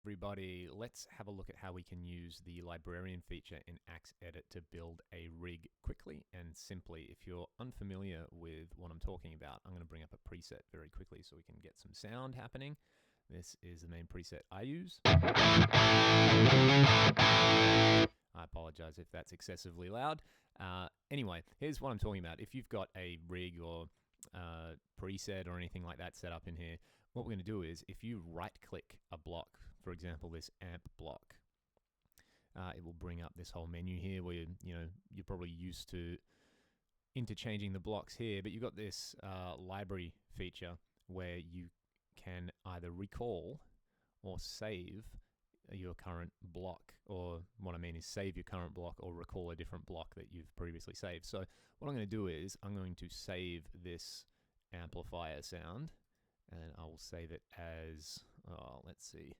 everybody, let's have a look at how we can use the librarian feature in AX8 to build a rig quickly and simply. If you're unfamiliar with what I'm talking about, I'm going to bring up a preset very quickly so we can get some sound happening. This is the main preset I use. I apologize if that's excessively loud. Anyway, here's what I'm talking about. If you've got a rig or preset or anything like that set up in here, what we're going to do is if you right-click a block, for example, this amp block, it will bring up this whole menu here where you're probably used to interchanging the blocks here, but you've got this library feature where you can either recall or save your current block, or what I mean is save your current block or recall a different block that you've previously saved. So what I'm going to do is I'm going to save this amplifier sound, and I will save it as, let's see,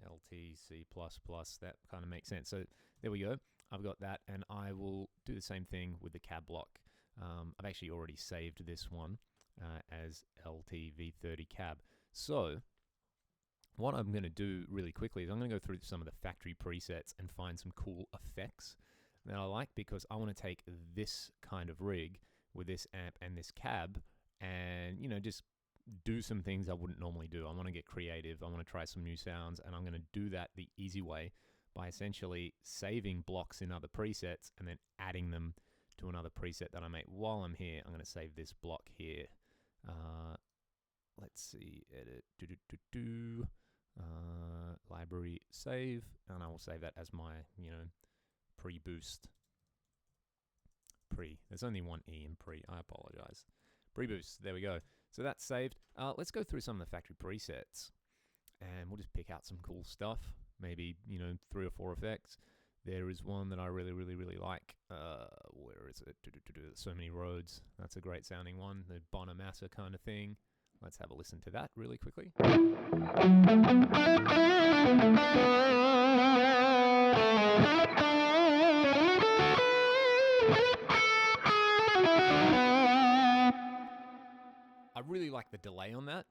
LTC++, that kind of makes sense. So there we go, I've got that, and I will do the same thing with the cab block. I've actually already saved this one as LTV30 cab. So what I'm going to do really quickly is I'm going to go through some of the factory presets and find some cool effects that I like, because I want to take this kind of rig with this amp and this cab and, just do some things I wouldn't normally do. I want to get creative. I want to try some new sounds, and I'm going to do that the easy way by essentially saving blocks in other presets and then adding them to another preset that I make while I'm here. I'm going to save this block here. Let's see, edit, library, save, and I will save that as my, pre-boost. There's only one E in pre, I apologize. Pre-boost, there we go. So that's saved. Let's go through some of the factory presets, and we'll just pick out some cool stuff. Maybe, 3 or 4 effects. There is one that I really like. Where is it? So Many Roads. That's a great sounding one. The Bonamassa kind of thing. Let's have a listen to that really quickly. I really like the delay on that.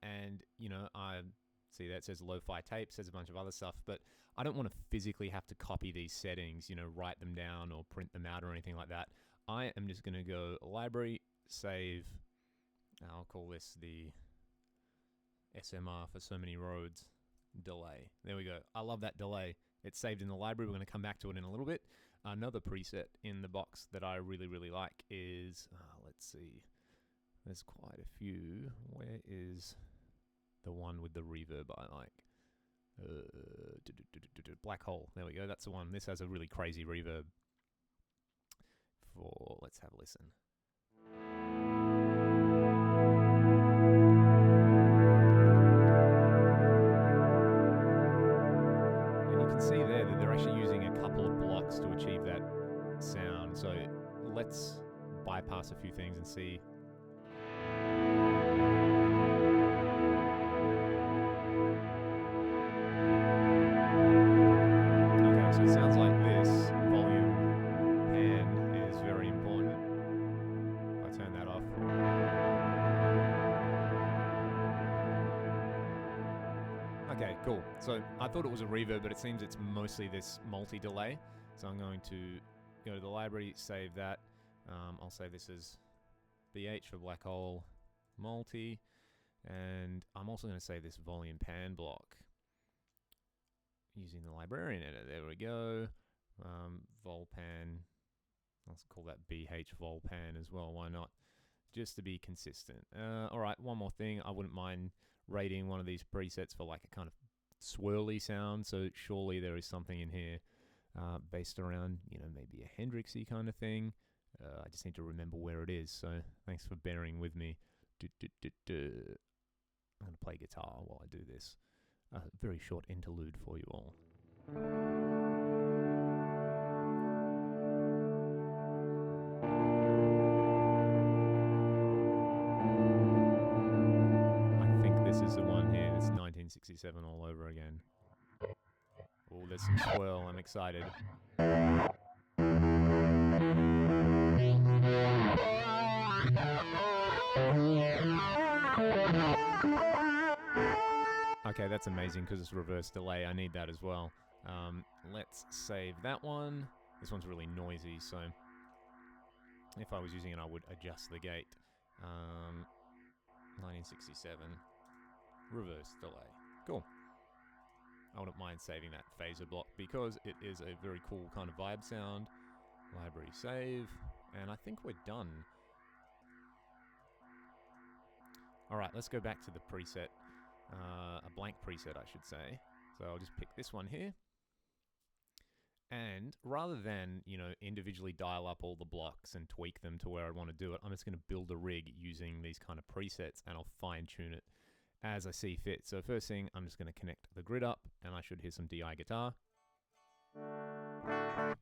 And, I see that says lo-fi tape, says a bunch of other stuff, but I don't want to physically have to copy these settings, write them down or print them out or anything like that. I am just going to go library, save. I'll call this the SMR for So Many Roads delay. There we go. I love that delay. It's saved in the library. We're going to come back to it in a little bit. Another preset in the box that I really like is, let's see, there's quite a few. Where is the one with the reverb I like? Black Hole. There we go. That's the one. This has a really crazy reverb. Let's have a listen. And you can see there that they're actually using a couple of blocks to achieve that sound. So let's bypass a few things and see. Okay, so it sounds like this volume pan is very important. If I turn that off. Okay, cool. So I thought it was a reverb, but it seems it's mostly this multi-delay. So I'm going to go to the library, save that. I'll save this as BH for Black Hole multi, and I'm also going to save this volume pan block using the librarian editor. There we go. Vol pan. Let's call that BH vol pan as well. Why not? Just to be consistent. All right, one more thing. I wouldn't mind rating one of these presets for like a kind of swirly sound. So surely there is something in here based around, maybe a Hendrixy kind of thing. I just need to remember where it is. So thanks for bearing with me. I'm going to play guitar while I do this. A very short interlude for you all. I think this is the one here. It's 1967 all over again. Oh, there's some swirl. I'm excited. Okay, that's amazing because it's reverse delay. I need that as well. Let's save that one. This one's really noisy, so if I was using it, I would adjust the gate. 1967, reverse delay. Cool. I wouldn't mind saving that phaser block because it is a very cool kind of vibe sound. Library save, and I think we're done. All right, let's go back to the preset, a blank preset, I should say. So I'll just pick this one here. And rather than, individually dial up all the blocks and tweak them to where I want to do it, I'm just going to build a rig using these kind of presets, and I'll fine tune it as I see fit. So first thing, I'm just going to connect the grid up, and I should hear some DI guitar.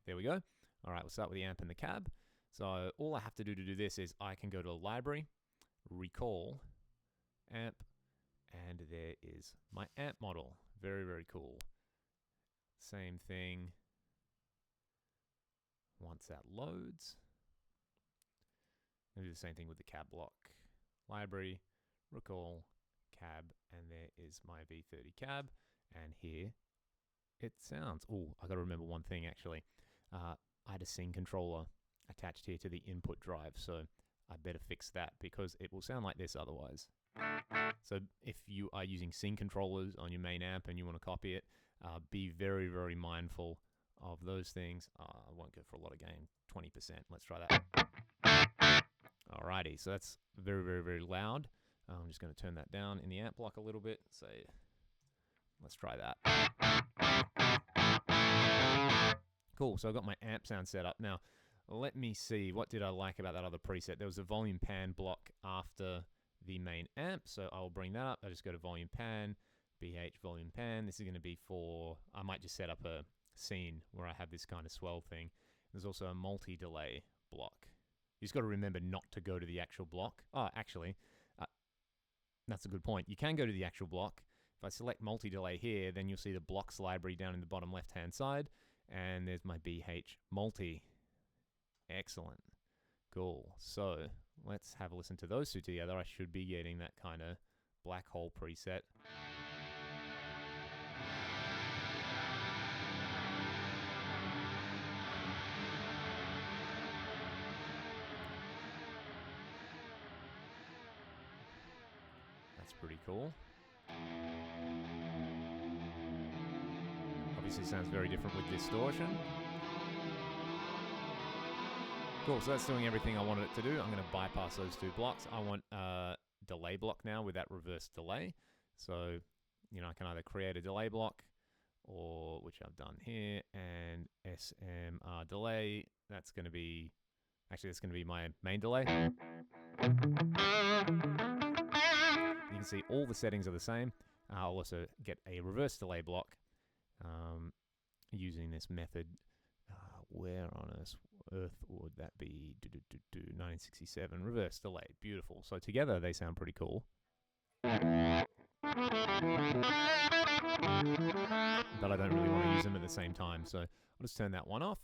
There we go. All right, we'll start with the amp and the cab. So all I have to do this is I can go to a library, recall, amp, and there is my amp model. Very, very cool. Same thing. Once that loads, I'll do the same thing with the cab block. Library, recall, cab, and there is my V30 cab. And here it sounds. Oh, I got to remember one thing actually. I had a scene controller attached here to the input drive, so I better fix that because it will sound like this otherwise. So if you are using scene controllers on your main amp and you want to copy it, be very, very mindful of those things. I won't go for a lot of gain, 20%. Let's try that. Alrighty, so that's very, very, very loud. I'm just going to turn that down in the amp block a little bit. So let's try that. Cool, so I've got my amp sound set up. Now, let me see, what did I like about that other preset? There was a volume pan block after the main amp, so I'll bring that up. I just go to volume pan, BH volume pan. This is going to be for, I might just set up a scene where I have this kind of swell thing. There's also a multi-delay block. You just got to remember not to go to the actual block. Oh, actually, that's a good point. You can go to the actual block. If I select multi-delay here, then you'll see the blocks library down in the bottom left-hand side. And there's my BH multi. Excellent. Cool. So let's have a listen to those two together. I should be getting that kind of black hole preset. That's pretty cool. Obviously sounds very different with distortion. Cool, so that's doing everything I wanted it to do. I'm going to bypass those two blocks. I want a delay block now with that reverse delay. So, I can either create a delay block, or which I've done here, and SMR delay. That's going to be my main delay. You can see all the settings are the same. I'll also get a reverse delay block using this method. Where on earth would that be? 1967 reverse delay. Beautiful. So together they sound pretty cool. But I don't really want to use them at the same time, so I'll just turn that one off.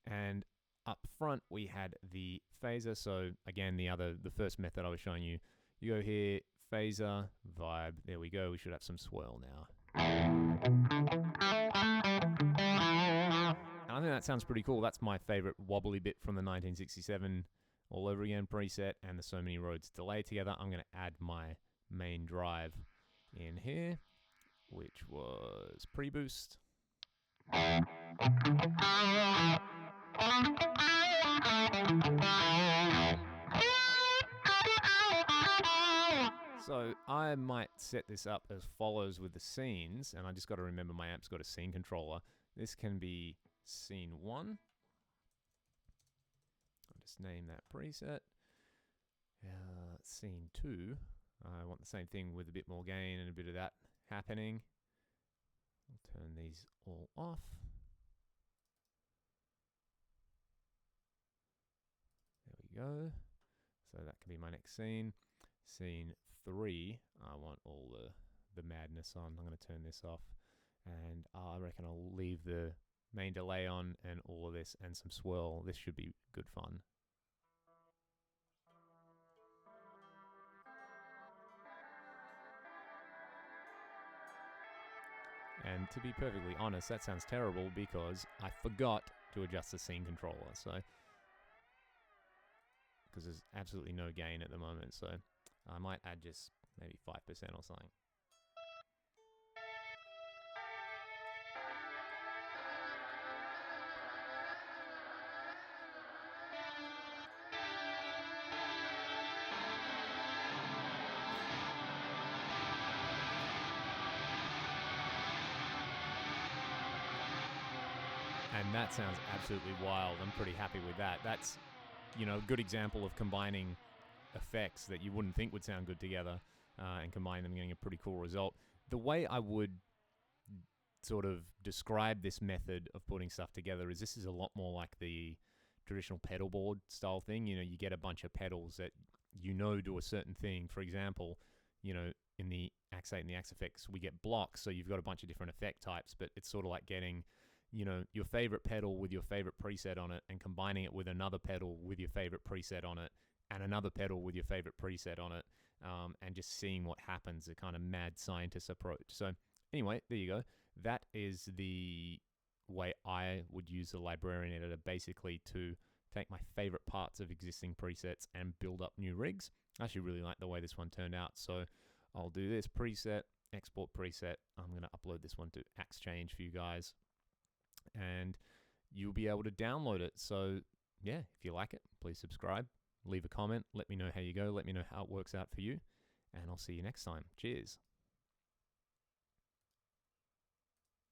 And up front we had the phaser. So again, the first method I was showing you. You go here, phaser, vibe. There we go. We should have some swirl now. I think that sounds pretty cool. That's my favorite wobbly bit from the 1967 all over again preset and the So Many Roads delay together. I'm going to add my main drive in here, which was pre-boost. So I might set this up as follows with the scenes, and I just got to remember my amp's got a scene controller. This can be scene 1. I'll just name that preset. Scene 2. I want the same thing with a bit more gain and a bit of that happening. I'll turn these all off. There we go. So that can be my next scene. Scene 3, I want all the madness on. I'm going to turn this off. And I reckon I'll leave the main delay on and all of this and some swirl. This should be good fun. And to be perfectly honest, that sounds terrible because I forgot to adjust the scene controller. So, because there's absolutely no gain at the moment. So I might add just maybe 5% or something. And that sounds absolutely wild. I'm pretty happy with that. That's, a good example of combining effects that you wouldn't think would sound good together and combine them, getting a pretty cool result. The way I would sort of describe this method of putting stuff together is this is a lot more like the traditional pedal board style thing. You get a bunch of pedals that do a certain thing. For example, in the AX8 and the AX8, we get blocks, so you've got a bunch of different effect types, but it's sort of like getting your favorite pedal with your favorite preset on it and combining it with another pedal with your favorite preset on it and another pedal with your favorite preset on it, and just seeing what happens, a kind of mad scientist approach. So anyway, there you go. That is the way I would use the librarian editor, basically to take my favorite parts of existing presets and build up new rigs. I actually really like the way this one turned out, so I'll do this preset, export preset. I'm going to upload this one to AX8 for you guys, and you'll be able to download it. So yeah, if you like it, please subscribe, leave a comment, let me know how you go, let me know how it works out for you, and I'll see you next time. Cheers.